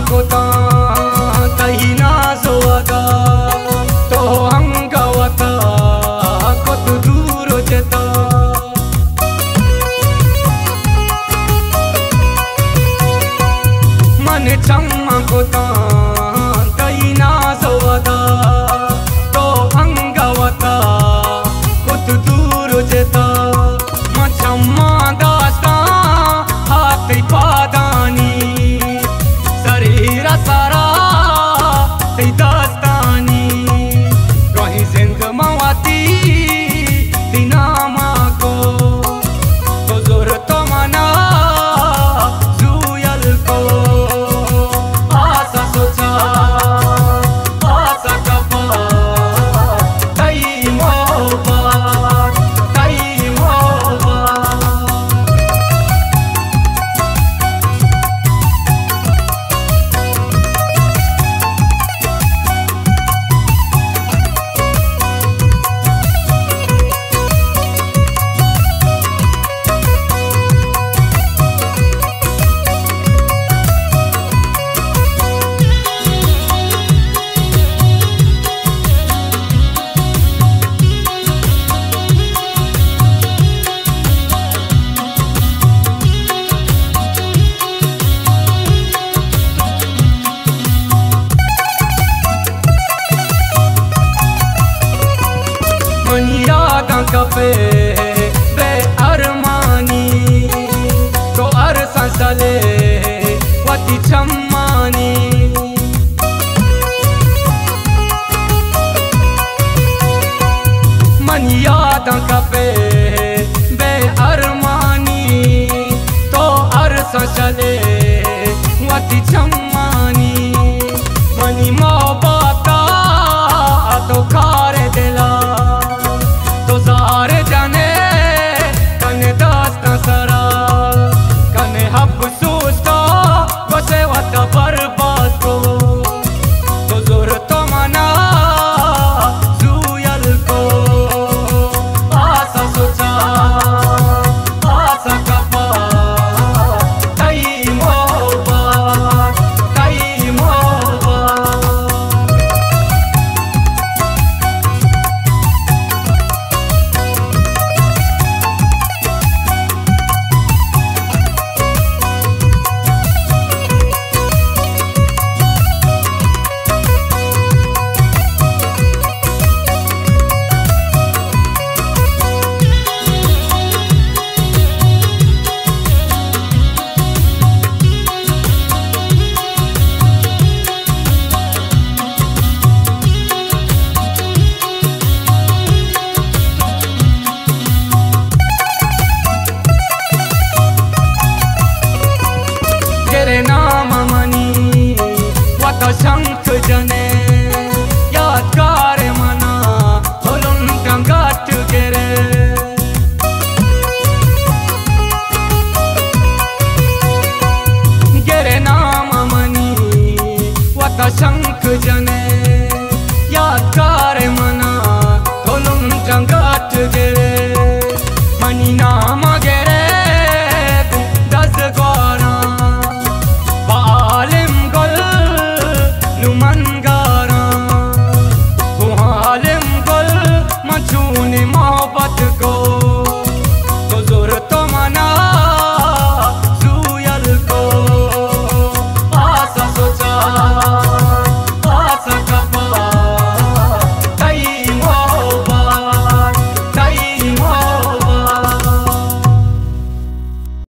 कोता तही ना सोवता तो हंगवता कोत दूर जेता मन चम्मा कोता तही ना सोवता तो हंगवता कोत दूर जेता मचम्मा दास्ता हाथ पादानी शरीर सारा ते दास्तानी कहीं जिंद मवाती दिना माँ को तो जोर तो मना जुयल को आशा सोचा आशा कपा तई मोहब्बत तई मोहब्बत यादां कपे बे अरमानी तो अरसा चले वती चम्मानी मन यादां कपे बे अरमानी तो अरसा चले वती चम्मानी मनी मोहब्बत तो खारे दिला सारे जाने कने दास्ता सरा कने अफसोस का बसे वत बर्बाद को तो जोर तो मना जुयल को आशा सोचा आशा कपा तई मोहब्बत तई मोहब्बत नाम मनी वत शंख जने यादगार मना होलुन टंगाट गेरे गेरे नाम मनी वत शंख जने यादगार मना होलुन टंगाट गेरे मनी नाम